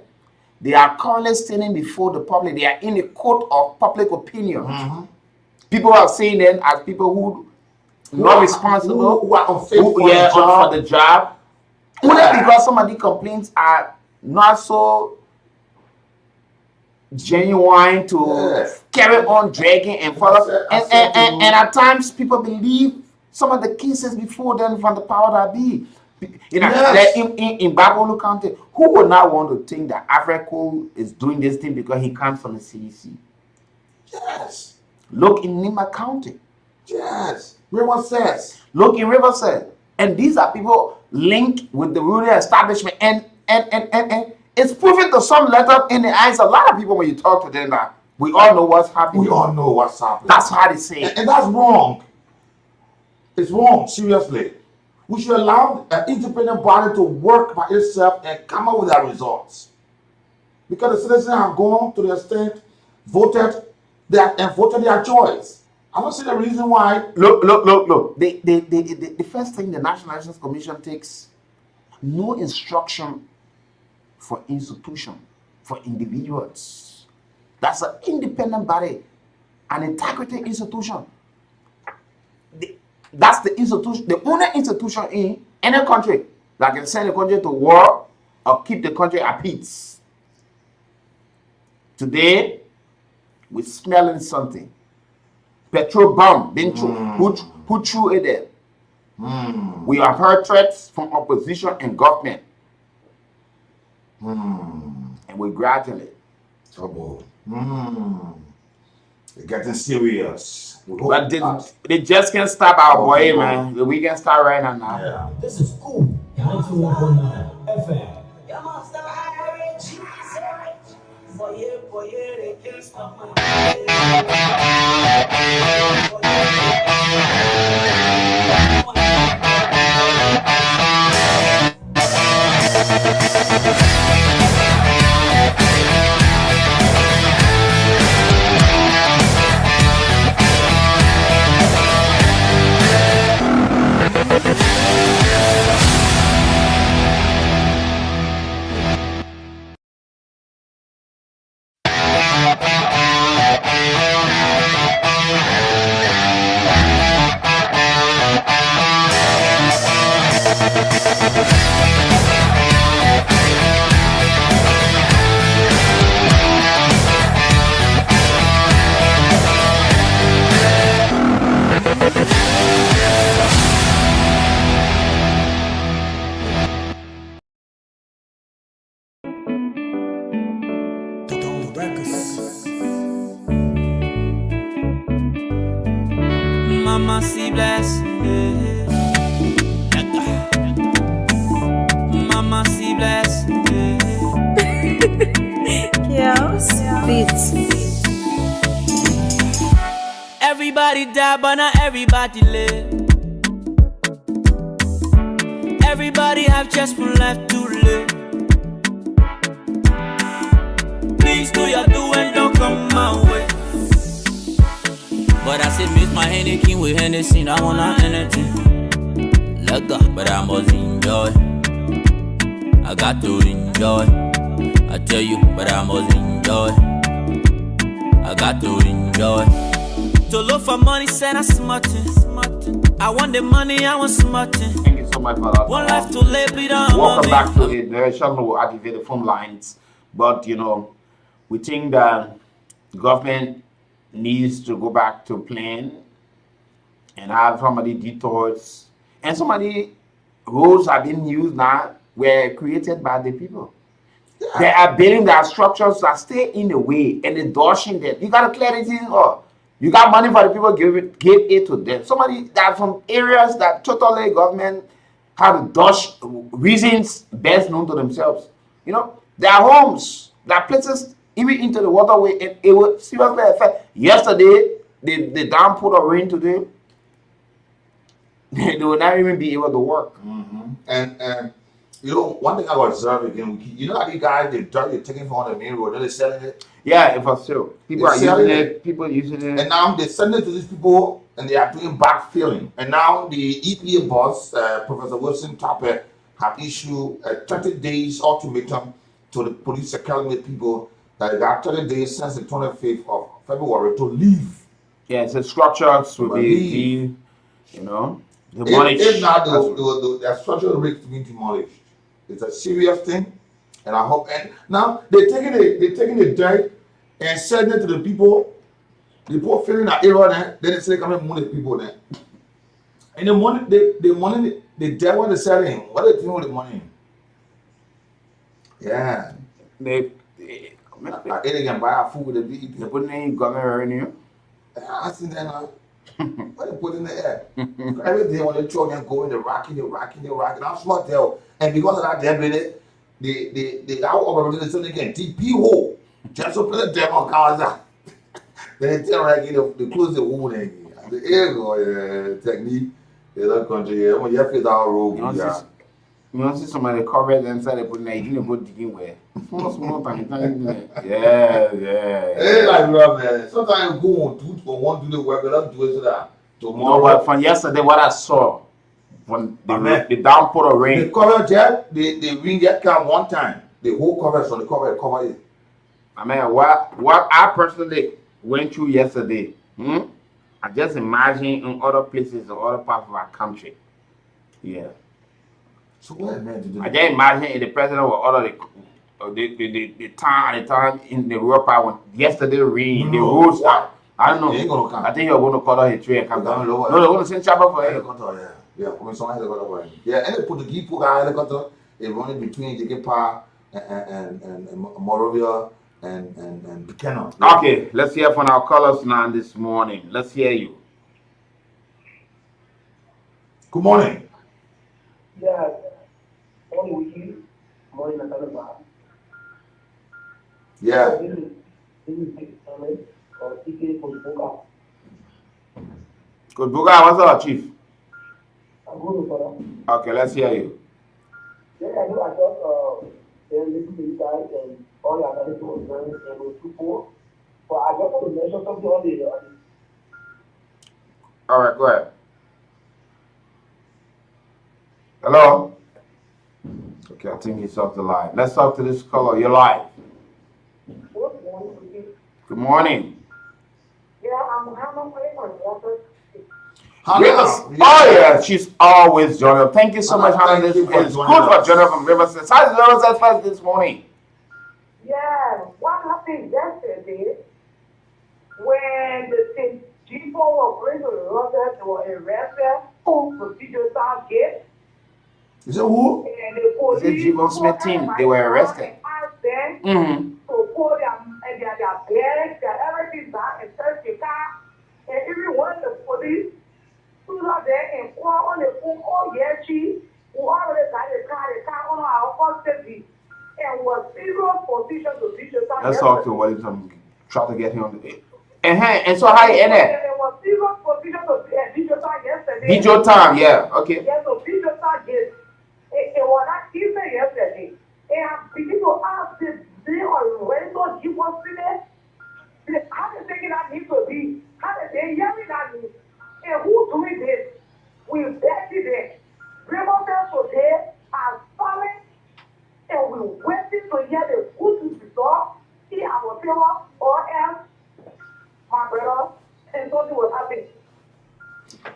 they are currently standing before the public. They are in a court of public opinion. People are seeing them as people who not responsible, who are unfaithful for the job. Only because some of the complaints are not so genuine to carry on dragging and follow. And at times people believe some of the cases before them from the power that be. Like in Babolu County, who would not want to think that KOOL is doing this thing because he comes from the CDC? Yes. Look in Nima County. Yes. Riverside. Look in Riverside. And these are people linked with the ruling establishment. And it's proven to some letter in the eyes of a lot of people when you talk to them that we all know what's happening. We all know what's happening. That's how they say it. And that's wrong. It's wrong, seriously. We should allow an independent body to work by itself and come up with their results. Because the citizens have gone to the extent, voted their choice. I don't see the reason why. Look. The first thing the National Elections Commission takes, no instruction for institution, for individuals. That's an independent body, an integrity institution. That's the institution, the only institution in any country that can send a country to war or keep the country at peace. Today, we're smelling something. Petrol bomb being through. Who threw it there? We have heard threats from opposition and government. And we gradually. Trouble. It's getting serious. But they just can't stop our boy, man. We can start right now. Yeah. This is KOOL 91.9 FM. They can't stop my Mama see bless, Mama see bless, Chaos Beats. Everybody die, but not everybody live. Everybody have just one life to live. Please do your do and don't come my way. But I said miss my Hennessy with Hennessy, I want anything. Let go, but I must enjoy. I got to enjoy. I tell you, but I must enjoy. I got to enjoy. To look for money, said I'm smarting. I want the money, I want smarting. Thank you so much for that. One life to live, bleed on. Welcome back to it. The channel will activate the phone lines. But, we think that government needs to go back to plan and have some of the detours. And some of the roads have been used now were created by the people. They are building their structures that stay in the way and they're dodging them. You gotta clear these things up. You got money for the people, give it to them. Somebody that from areas that totally government have to dodge reasons best known to themselves. You know, their homes, their places, even into the waterway, and it will seriously affect. Yesterday, the dam put a rain today. They will not even be able to work. And you know, one thing I observed again, you know how these guys, they dirt they're taking from the main road, they're selling it. Yeah, for sure. People are using it. People using it. And now they send it to these people and they are doing backfilling. And now the EPA boss, Professor Wilson Topper, have issued a 30 days ultimatum to the police academy people that they got 30 days since the 25th of February to leave. Yeah, so structures will be, you know, demolished. If not, the structural risk to be demolished. It's a serious thing, and I hope. And now they're taking the dirt and sending it to the people. The people feeling that area there, then they say come and move the people there. And the money, the dirt what they're selling, what are they doing with the money? Yeah, They can buy food with the they put in government revenue. I see that now. What they put in the air? Every day when the children go in the rocking, I'm smart tell. And because of that, they're doing it. They out of it so they can TP hole. Just to put the devil cars out. Then they tell like they close the wound again. The air go technique. They don't country. When you have to our road, You want to see somebody cover it inside they put in there, you didn't put digging where. Small tiny. Yeah. Hey, like man. Sometimes you go on two for one do the work, but don't do it so that tomorrow. No, but from yesterday, what I saw when the downpour of rain. The cover jet, the ring jet come one time. The whole cover on the cover it. I mean, what I personally went through yesterday, I just imagine in other places or other parts of our country. Yeah. So what man to do? I just imagine if the president will order the time in the rural part when yesterday rain, the roads are. I don't know. They ain't gonna come. I think you're going to call out a tree and come down. No, they're going to send chopper for it. Yeah. When someone helicopter, yeah, and they put the people helicopter, they run in between the Power and Morovia and Buchanan. Yeah. Okay, let's hear from our callers now this morning. Let's hear you. Good morning. Yeah, morning WEEKIE, morning Natalaba. Yeah. This is Big Summit or TK Kojiboka. Good Buga, what's up, Chief? I'm good for that. Okay, let's hear you. Yeah, I know I just listen to you guys and all your analysis was very truthful. But I just want to mention something on the All right, go ahead. Hello? Okay, I think he's off the line. Let's talk to this caller. You're live. Good morning, WEEKIE. Good morning. Yeah, I'm playing on water. Hannah. Oh, yeah, she's always joining us. Thank you so much, Hannah. Thank you for It's good joining for us. joining us from Riverside. How's the Riverside Fest this morning? Yeah, what happened yesterday when the people were bringing the robbers, they were arrested for Procedure South Gate. Is it who? And the police, Is it G-Bone Smith team? They were arrested. Asked them Mm-hmm. to pull their bags, their everything back and search the car. And even when the police stood up there and called on the phone, oh yeah, chief, we already got the car on our custody and was serious position to Bishop. Let's talk to Wellington. Try to get him on the. And so how you end it? There was serious position to Bishop yesterday. Video time, yeah. Okay. Yes, so Bishop yes. It was not even yesterday. And I begin to ask this, they already know you was there. How they taking that need to be? How they yelling at me? And who doing this? We bet it. Remember today are falling and we waiting to hear the good result. See our favor or else, my brother, and something will happen.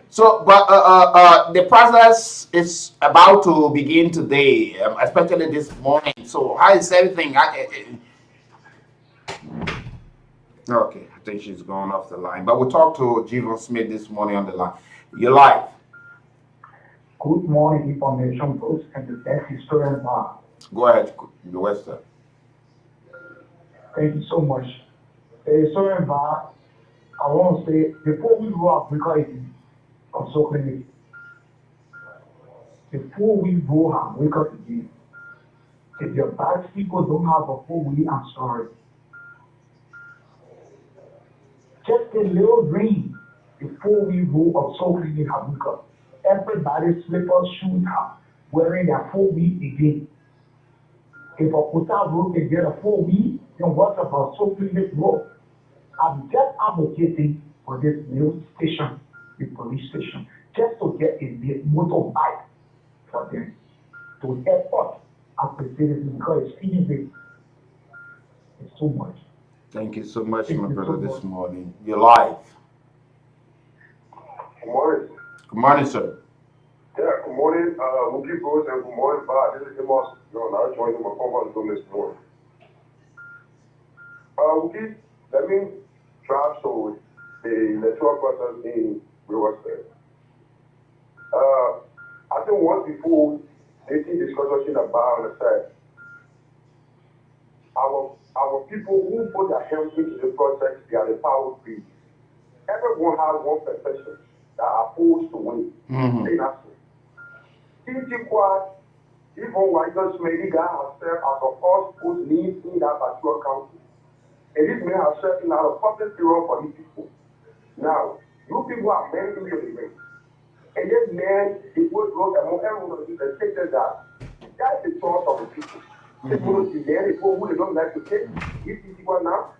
So, but the process is about to begin today, especially this morning. So, how is everything? Okay, I think she's going off the line. But we'll talk to G-Bone Smith this morning on the line. You're live. Good morning, information post and the best historian bar. Go ahead, the Western. Thank you so much. Sorry, but I want to say before we go up, because I'm so clean. Before we go up, wake up again. If your bad people don't have a full week, I'm sorry. Just a little rain before we go up, so clean in Habuka. Everybody slippers, shoes up, wearing their full week again. If a Kota road can get a full week, then what about so clean road? I'm just advocating for this new station, the police station, just to get a motorbike for them to airport as the citizens because it's feeding it's so much. Thank you so much, Thank my you brother, so this much. morning. You're live. Good morning. Good morning, sir. Yeah, good morning, Wookie Bros, and good morning, Bob. This is Amos. I joined my conference this morning. Wookie, let me drive so the network person in Riverside. I think once before, they think discussion about on the side. Our people who put their hands into the project, they are the power free. Everyone has one perception that are opposed to win. They not so. Even white just maybe God has served as a first post needs in that particular country. And this may have served in a public period for these people. Now, you people are men into the race. And this man, he would look at everyone is expected that that's the choice of the people. People will be there, people who they don't like to take. These people now,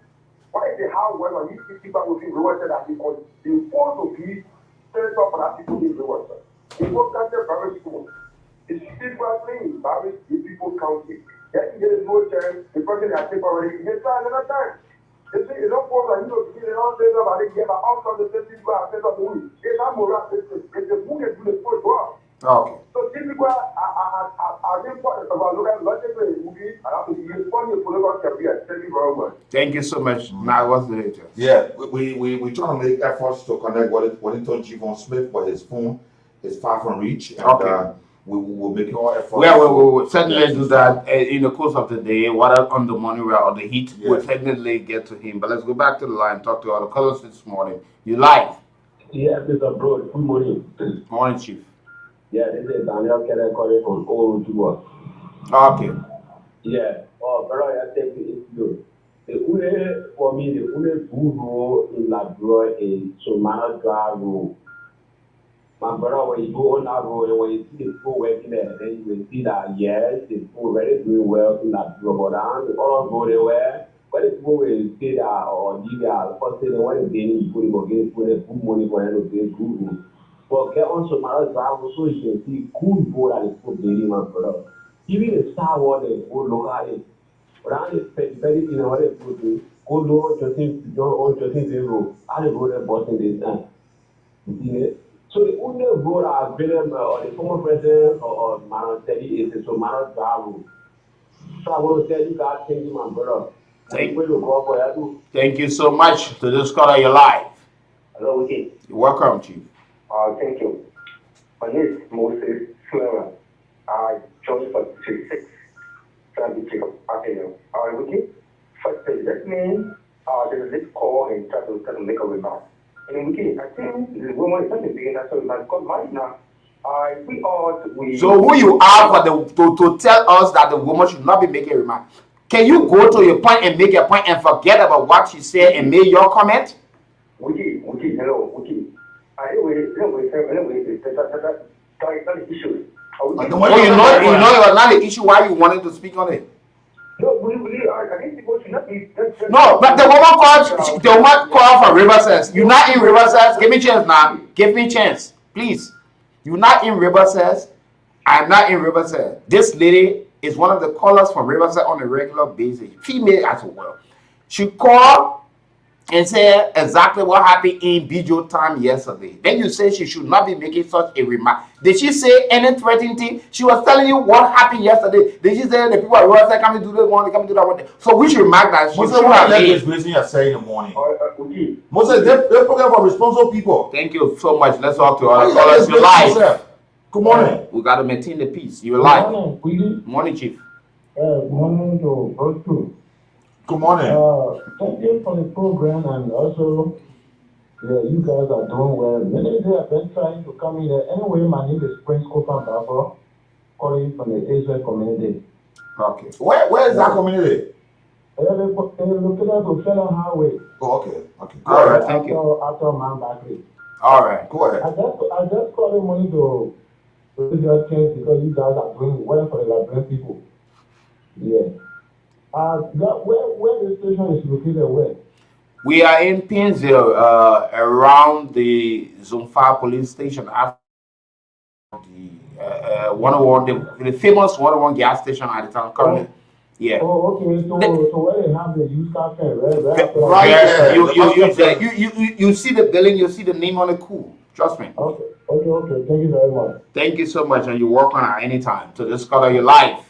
why is it however these people will be rewarded that because they force to be set up for that people in rewarded. They work at their very school. It's people playing Barry, the people counting. Then there is no chance, the person that take already, they try another time. They say, it's not for you know, they don't say about it, but also the same people are set up the week. It's not more it's the book and do the foot well. Okay. So typically, I think about looking logically in movie, I have to be funny political career. Thank you very much. Thank you so much. Now, what's the latest? Yeah, we trying to make efforts to connect Wellington Javon Smith, but his phone is far from reach. And, Okay. we will make all efforts. We'll certainly do that in the course of the day, whether on the morning or the heat. Yeah. We'll certainly get to him. But let's go back to the line, talk to our callers this morning. You live. Yeah, Mr. Bro, good morning. Morning, Chief. Yeah, this is Daniel Kelly calling from Old Juba. Okay. Yeah, but I take it you. The only for me, the only good role in LIBERIA is to manage drive rule. My brother, when you go on that road and when you see the people working there, then you will see that yes, the people really doing well in LIBERIA. But all go there where the people will say that or give their first thing when they need to put it good money for them to pay good rule. But get on some other drive so you can see cool board that is put daily, my brother. Even the Star Wars, they go locally. But I just very in what they put in, go low, just in zero. I don't go there, but in this time. So the only road I available or the former president or Manon Teddy is the Manon Drive. So I want to tell you guys, thank you, my brother. Thank you so much to this caller. You're live. Hello, Wiki. You're welcome, Chief. Thank you. My name is Moses Flora. I joined for 36. Wiki. First, let me there's this call and try to make a remark. And Wiki, I think the woman is not being that so much because right now, So who you are for to tell us that the woman should not be making a remark? Can you go to your point and make a point and forget about what she said and make your comment? Wiki, hello, Wiki. Anyway, that's the issue. You know it was not an issue why you wanted to speak on it. No, I think people should not be. No, but the woman called from Riverside. You're not in Riverside. Give me a chance now. Give me a chance, please. You're not in Riverside. I'm not in Riverside. This lady is one of the callers from Riverside on a regular basis. Female as well. She called and said exactly what happened in Bijo time yesterday. Then you say she should not be making such a remark. Did she say any threatening thing? She was telling you what happened yesterday. Did she say the people at Riverside come to do this one, come to do that one? So which remark that she should have made? Reason you say in the morning. Moses, they program for responsible people. Thank you so much. Let's talk to our callers. You're live. Good morning. We got to maintain the peace. You're live. Morning, Morning, Chief. morning to both two. Good morning. Thank you for the program, and also, yeah, you guys are doing well. Many days I've been trying to come in there. Anyway, my name is Prince Kofa Baba, calling from the Israel community. Okay. Where is that community? Located to Fennel Highway. Oh, okay. Okay. Go All ahead. right, thank you. After Man Bakery. All right. Go ahead. I just called money to raise your chance because you guys are doing well for the Liberian people. Yeah. Where the station is located, where? We are in Painesville, around the Zone 5 police station after the 101, the famous 101 gas station at the town currently. Yeah. Oh, okay. So where they have the used car fair, Right there. You see the building, you see the name on the KOOL. Trust me. Okay. Thank you very much. Thank you so much, and you're welcome at any time to discover your life.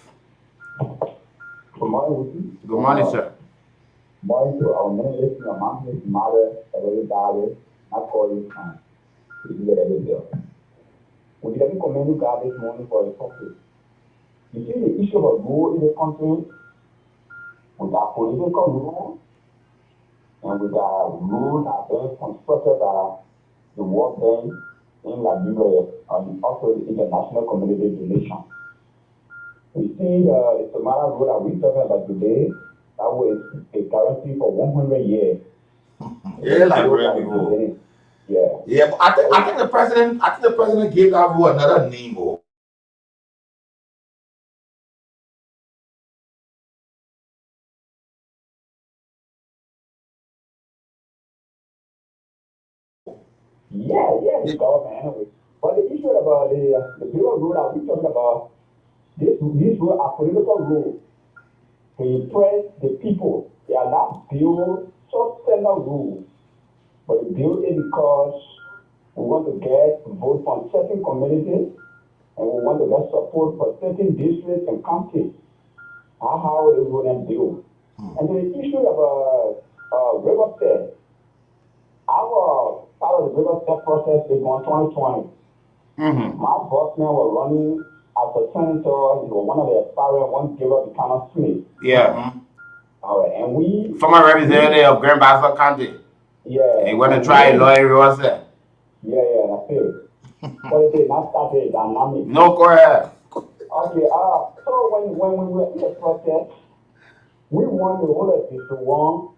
Good morning. Good morning, sir. Morning to our minister, your mom, his mother, every day, not call you time. You get every day. We didn't commend God this morning for the topic. You see the issue of war in the country with our political rule and with our rules that are being constructed by the World Bank in Liberia and also the international community donation. We see the Somali rule that we're talking about today, that was a guarantee for 100 years. Yeah, Liberia people. Yeah. Yeah, but I think the president gave that rule another name. Oh. Yeah, the government anyway. But the issue about the bureau rule that we're talking about, this rule are political rules to impress the people. They are not built substantial rules, but they build it because we want to get vote from certain communities and we want to get support for certain districts and counties. How they wouldn't do. And the issue of river step, our part of the river step process is on 2020. My bossman was running as a senator. He was one of the aspirants, one gave up the kind of Smith. Yeah. All right, and we former representative of Grand Bassa County. Yeah. He want to try a lawyer, what's that? Yeah, that's it. But it did not start a dynamic. No, go ahead. Okay, so when we were in the process, we won the whole of District 1,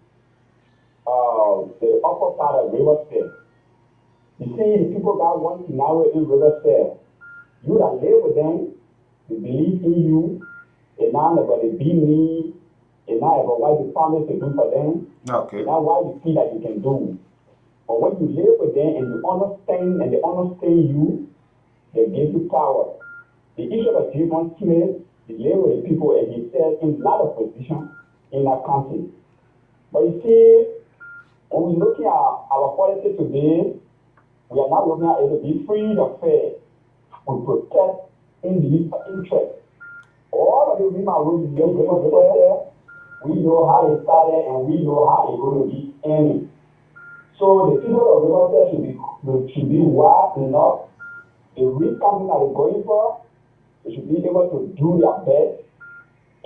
the upper part of River State. You see, the people got one scenario in River State. You that live with them, they believe in you, they now never be me, they now ever what you promise to do for them. Okay. Now why you feel that you can do. But when you live with them and you understand and they understand you, they give you power. The issue of Jimon Smith, he live with the people and he said in a lot of positions in that country. But you see, when we're looking at our policy today, we are not looking at it to be free and fair. We protect individual interests. All of the women rules we know how it started and we know how it's going to be ending. So the people of River should be wise enough. The real company that is going for, they should be able to do their best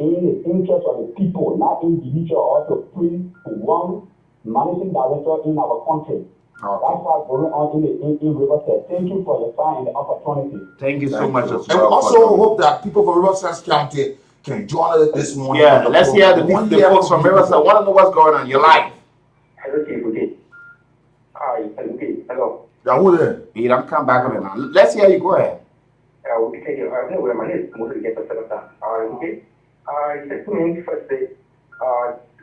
in the interest of the people, not individual, or to please one managing director in our country. Okay. That's what's going on in Riverside. Thank you for your time and the opportunity. Thank you so much. And we also hope that people from Riverside County can join us this morning. Yeah, let's hear the folks from Riverside. Want to know what's going on in your life. Okay. Hi, hello. Yeah, who there? Yeah, I'm coming back on it now. Let's hear you. Go ahead. Okay, I know where my name is. Most of the okay. I said to me first day,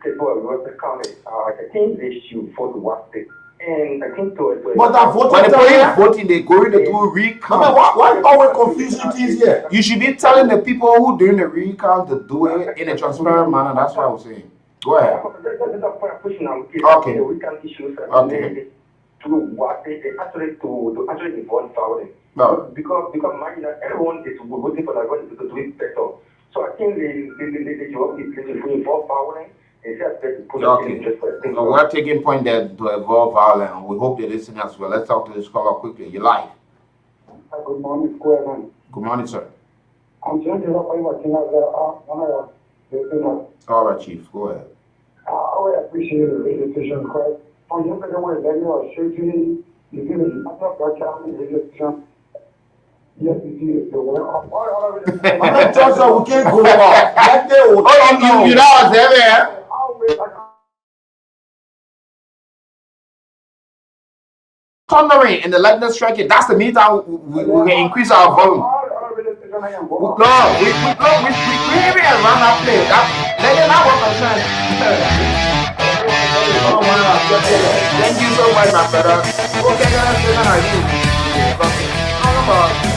people of Riverside County, I think they should vote to what state. And I think to but that voting, when the police voting, they going to do recount. I mean, why are we confusing things here? You should be telling the people who doing the recount to do it in a transparent manner. That's what I was saying. Go ahead. Okay. We can issue to what they actually involve voting. No. Because everyone is voting for everyone to do it better. So I think they should involve voting. Okay. So we're taking point there to avoid violence. We hope they listen as well. Let's talk to this caller quickly. You're live. Good morning, Square. Good morning, sir. I'm just working out there. All right, Chief. Go ahead. always appreciate the radio station because on yesterday when Daniel was shaking, you see the other broadcast radio station. Yes, you see the one. All of it. I'm not sure so we can't go on. That day will Oh, you know I was there. Always like. Thundering and the lightning striking. That's the meantime we can increase our volume. No, we even run that play. Let it not work on time. Oh wow, thank you so much, my brother. Okay, guys, we're gonna do. Okay,